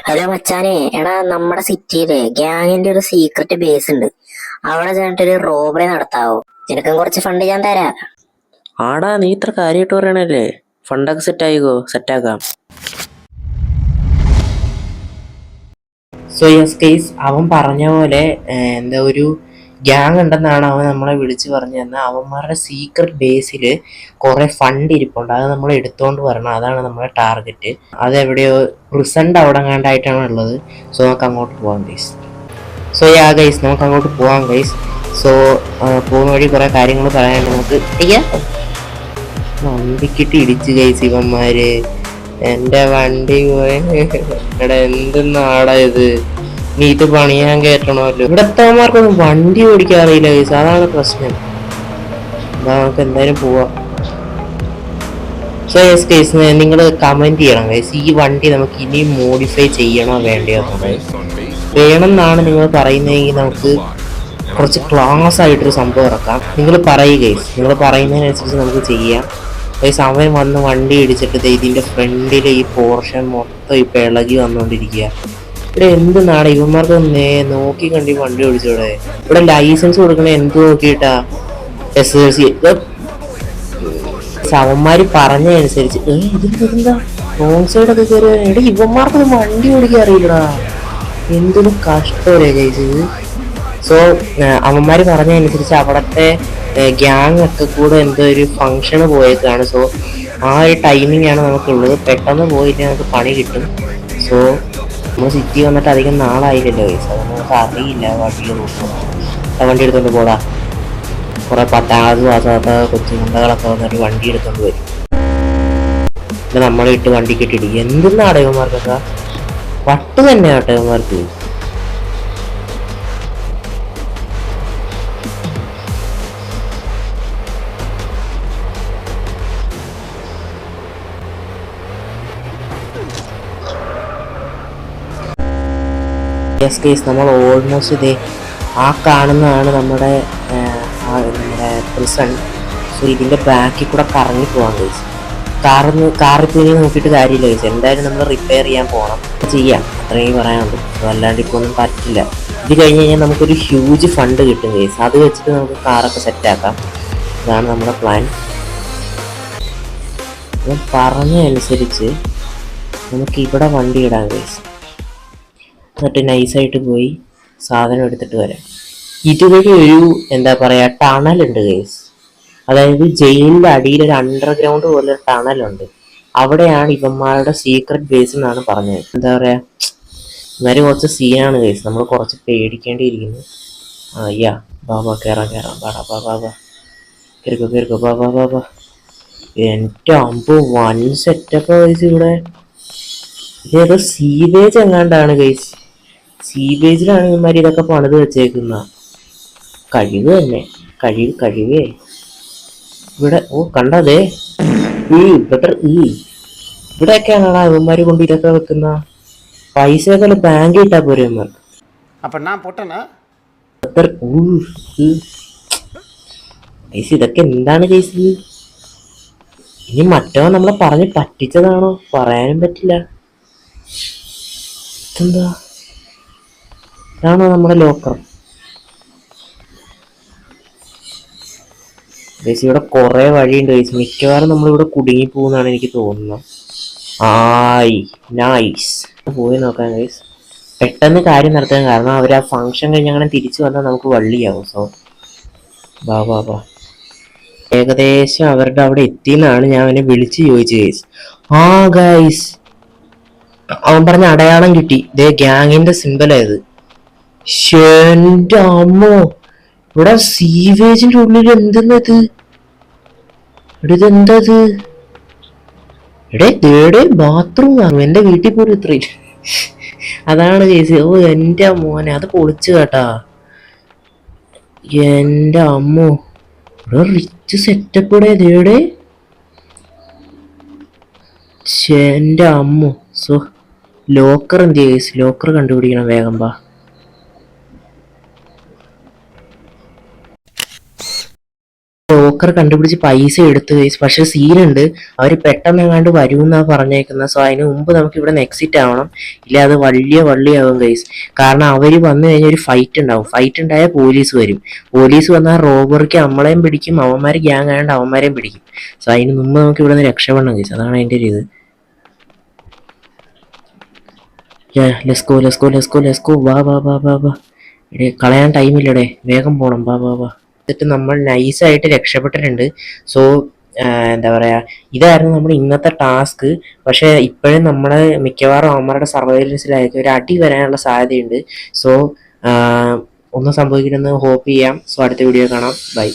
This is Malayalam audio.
ഹലോ മച്ചാനെ, എടാ നമ്മുടെ സിറ്റിയില് ഗ്യാങ്ങിന്റെ ഒരു സീക്രട്ട് ബേസ് ഉണ്ട്. അവിടെ ചെന്നിട്ടൊരു റോബറി നടത്താവോ? നിനക്കും കുറച്ച് ഫണ്ട് ഞാൻ തരാം. ആടാ, നീ ഇത്ര കാര്യമായിട്ട് പറയണല്ലേ? ഫണ്ടൊക്കെ സെറ്റാക്കാം. സോ യെസ് കേസ്, അവൻ പറഞ്ഞ പോലെ എന്താ ഒരു ഗ്യാങ് ഉണ്ടെന്നാണ് അവൻ നമ്മളെ വിളിച്ച് പറഞ്ഞു തന്നാൽ. അവന്മാരുടെ സീക്രട്ട് ബേസിൽ കുറെ ഫണ്ട് ഇരിപ്പുണ്ട്. അത് നമ്മൾ എടുത്തോണ്ട് വരണം. അതാണ് നമ്മുടെ ടാർഗറ്റ്. അതെവിടെയോ പ്രിസന്റ് അവിടെ കണ്ടായിട്ടാണ് ഉള്ളത്. സോ നമുക്ക് അങ്ങോട്ട് പോകാം ഗൈസ്. സോ യാ ഗൈസ്, നമുക്ക് അങ്ങോട്ട് പോകാം ഗൈസ്. സോ പോകുന്ന വഴി കുറെ കാര്യങ്ങൾ പറയാനുണ്ട് നമുക്ക്. വണ്ടിക്കിട്ട് ഇടിച്ചു ഗൈസ് ഇവന്മാര്. എന്റെ വണ്ടി പോയി. എടാ എന്തെന്നാടാ ഇത്? നീ ഇത് പണിയാൻ കയറ്റണമല്ലോ. ഇവിടത്തെമാർക്കൊന്നും വണ്ടി ഓടിക്കാൻ അറിയില്ല ഗൈസ്, അതാണ് പ്രശ്നം. നമുക്ക് എന്തായാലും പോവാം. സോ യെസ് ഗൈസ്, നിങ്ങൾ കമന്റ് ചെയ്യണം ഗൈസ്, ഈ വണ്ടി നമുക്ക് ഇനിയും മോഡിഫൈ ചെയ്യണോ വേണ്ടയോ വേണമെന്നാണ് നിങ്ങൾ പറയുന്നതെങ്കിൽ നമുക്ക് കുറച്ച് ക്ലാസ് ആയിട്ടൊരു സംഭവം ഇറക്കാം. നിങ്ങൾ പറയുക ഗൈസ്, നിങ്ങൾ പറയുന്നതിനനുസരിച്ച് നമുക്ക് ചെയ്യാം ഗൈസ്. അവൻ വന്ന് വണ്ടി ഇടിച്ചിട്ട് ഇതിന്റെ ഫ്രണ്ടിൽ ഈ പോർഷൻ മൊത്തം ഇപ്പൊ ഇളകി വന്നുകൊണ്ടിരിക്കുക. ഇവിടെ എന്ത് നാടാ ഇവന്മാർക്ക് നോക്കി കണ്ടി വണ്ടി ഓടിച്ചൂടെ? ഇവിടെ ലൈസൻസ് കൊടുക്കണ എന്ത് നോക്കിയിട്ടാ? SLC അവന്മാര് പറഞ്ഞതനുസരിച്ച് ഇതിലെന്താ റോങ് സൈഡൊക്കെ കയറി. എടാ ഇവന്മാർക്കൊന്നും വണ്ടി ഓടിക്കാൻ അറിയില്ലടാ. എന്തൊരു കഷ്ടമല്ലേ ഗൈസ് ഇത്. സോ അവന്മാര് പറഞ്ഞതനുസരിച്ച് അവിടത്തെ ഗ്യാങ് ഒക്കെ കൂടെ എന്തോ ഒരു ഫംഗ്ഷന് പോയേക്കാണ്. സോ ആ ഒരു ടൈമിംഗ് ആണ് നമുക്കുള്ളത്. പെട്ടെന്ന് പോയിട്ട് നമുക്ക് പണി കിട്ടും. സോ നമ്മൾ സിറ്റി വന്നിട്ട് അധികം നാളായില്ലല്ലോ ഗൈസ്, അത് നമുക്ക് അറിയില്ല. വണ്ടി എടുത്തോണ്ട് പോടാ. കുറെ 10ാം ക്ലാസ് പാസ്സാത്ത കൊച്ചുമുണ്ടകളൊക്കെ വന്നിട്ട് വണ്ടി എടുത്തോണ്ട് വരും. പിന്നെ നമ്മളെ ഇട്ട് വണ്ടി കെട്ടിടി. എന്തെന്നാണ് ഇവന്മാർക്കൊക്കെ വട്ട് തന്നെ ആട്ടെ ഇവന്മാർക്ക്. യെസ് കേസ്, നമ്മൾ ഓൾമോസ്റ്റ് ഇതേ ആ കാണുന്നതാണ് നമ്മുടെ പ്രിസൺ. സോ ഇതിൻ്റെ ബാക്കിൽ കൂടെ കറങ്ങി പോകാം കേസ്. കാറിൽ പോയി നോക്കിയിട്ട് കാര്യമില്ല കേസ്. എന്തായാലും നമ്മൾ റിപ്പയർ ചെയ്യാൻ പോകണം. ചെയ്യാം, അത്രയും പറയാനുള്ളൂ. അല്ലാണ്ട് ഇപ്പോൾ ഒന്നും പറ്റില്ല. ഇത് കഴിഞ്ഞ് കഴിഞ്ഞാൽ നമുക്കൊരു ഹ്യൂജ് ഫണ്ട് കിട്ടും കേസ്. അത് വെച്ചിട്ട് നമുക്ക് കാറൊക്കെ സെറ്റാക്കാം. ഇതാണ് നമ്മുടെ പ്ലാൻ. ഞാൻ പറഞ്ഞതനുസരിച്ച് നമുക്ക് ഇവിടെ വണ്ടി ഇടാം കേസ്. എന്നിട്ട് നൈസായിട്ട് പോയി സാധനം എടുത്തിട്ട് വരാം. ഇതുവഴി ഒരു എന്താ പറയുക ടണലുണ്ട് ഗൈസ്. അതായത് ജയിലിൻ്റെ അടിയിൽ ഒരു അണ്ടർഗ്രൗണ്ട് പോലെ ടണലുണ്ട്. അവിടെയാണ് ഇവന്മാരുടെ സീക്രട്ട് ബേസ് എന്നാണ് പറഞ്ഞത്. എന്താ പറയുക, ഇവര് കുറച്ച് സീനാണ് ഗൈസ്. നമ്മൾ കുറച്ച് പേടിക്കേണ്ടിയിരിക്കുന്നു. അയ്യാ ബാബാ കയറാം ബാബാ കയറിക്കോ ബാബാ. എൻ്റെ അമ്പ് വൺ സെറ്റപ്പ് ഗൈസ്. ഇവിടെ ഇതേതോ സീവേജ് എങ്ങാണ്ടാണ് ഗൈസ്. സീവേജിലാണ് ഇവന്മാർ ഇതൊക്കെ പണിത് വെച്ചേക്കുന്ന. കഴിവ് തന്നെ, കഴിവേ. ഇവിടെ കണ്ടതേ ഇവിടെയൊക്കെയാണോ ഇവന്മാര് കൊണ്ട് ഇതൊക്കെ വെക്കുന്ന? പൈസയൊക്കെ ബാങ്ക് ഇട്ടാ പോരെ ഇവന്മാർക്ക്. ഇതൊക്കെ എന്താണ് കേസ്? ഇനി മറ്റോ നമ്മളെ പറഞ്ഞ് പറ്റിച്ചതാണോ? പറയാനും പറ്റില്ല. എന്താ ഇതാണോ നമ്മുടെ ലോക്കർ? ഗൈസ് ഇവിടെ കുറെ വഴിയുണ്ട് ഗൈസ്. മിക്കവാറും നമ്മളിവിടെ കുടുങ്ങി പോകുന്നാണ് എനിക്ക് തോന്നുന്നത്. നൈസ്. പോയി നോക്കാം ഗൈസ്. പെട്ടെന്ന് കാര്യം നടത്താൻ, കാരണം അവർ ആ ഫംഗ്ഷൻ കഴിഞ്ഞ് അങ്ങനെ തിരിച്ചു വന്നാൽ നമുക്ക് വള്ളിയാവും. സോ ബാ ഏകദേശം അവരുടെ അവിടെ എത്തിയെന്നാണ് ഞാൻ അവനെ വിളിച്ച് ചോദിച്ചു ഗൈസ്. ഗൈസ് അവൻ പറഞ്ഞ അടയാളം കിട്ടി. ഇതേ ഗ്യാങ്ങിന്റെ സിമ്പലായത്. എന്റെ അമ്മോ, ഇവിടെ സീവേജിന്റെ ഉള്ളിൽ എന്തെന്നത്? ഇതെന്തത്? ദേടെ ബാത്റൂം കാണും. എന്റെ വീട്ടിൽ പോലും ഇത്രയും. അതാണ് കേസ്. എന്റെ മോനെ, അത് പൊളിച്ചു കേട്ടാ. എന്റെ അമ്മോ, ഇവിടെ റിച്ച് സെറ്റപ്പ് ഇവിടെ. ദേടെ എന്റെ അമ്മോ. സോ ലോക്കർ എന്ത് കേസ്? ലോക്കർ കണ്ടുപിടിക്കണം വേഗം. ബാ ലോക്കർ കണ്ടുപിടിച്ച് പൈസ എടുത്ത് ഗൈസ്. പക്ഷെ സീനുണ്ട്, അവർ പെട്ടെന്ന് എങ്ങാണ്ട് വരുമെന്നാ പറഞ്ഞേക്കുന്നത്. സോ അതിന് മുമ്പ് നമുക്ക് ഇവിടെ നിന്ന് എക്സിറ്റ് ആവണം, ഇല്ല അത് വലിയ വള്ളിയാവും ഗൈസ്. കാരണം അവർ വന്നു കഴിഞ്ഞാൽ ഒരു ഫൈറ്റ് ഉണ്ടാവും. ഫൈറ്റ് ഉണ്ടായാൽ പോലീസ് വരും. പോലീസ് വന്നാൽ റോബർക്ക് നമ്മളെയും പിടിക്കും, അവന്മാർ ഗ്യാങ് ആയതുകൊണ്ട് അവന്മാരെയും പിടിക്കും. സോ അതിന് മുമ്പ് നമുക്ക് ഇവിടെ നിന്ന് രക്ഷപ്പെടണം ഗൈസ്. അതാണ് അതിൻ്റെ ഒരു ഇത്. ലെസ്കോ ലെസ്കോ ലെസ്കോ ലെസ്കോ, വാ വാ വാ വാ വാ. എടേ കളയാൻ ടൈമില്ലടേ, വേഗം പോണം, വാ വാ വാ. എന്നിട്ട് നമ്മൾ നൈസായിട്ട് രക്ഷപ്പെട്ടിട്ടുണ്ട്. സോ എന്താ പറയുക, ഇതായിരുന്നു നമ്മുടെ ഇന്നത്തെ ടാസ്ക്. പക്ഷേ ഇപ്പോഴും നമ്മളെ മിക്കവാറും അവന്മാരുടെ സർവൈലൻസിലായിരിക്കും, ഒരു അടി വരാനുള്ള സാധ്യതയുണ്ട്. സോ ഒന്നും സംഭവിക്കില്ലെന്ന് ഹോപ്പ് ചെയ്യാം. സോ അടുത്ത വീഡിയോ കാണാം, ബൈ.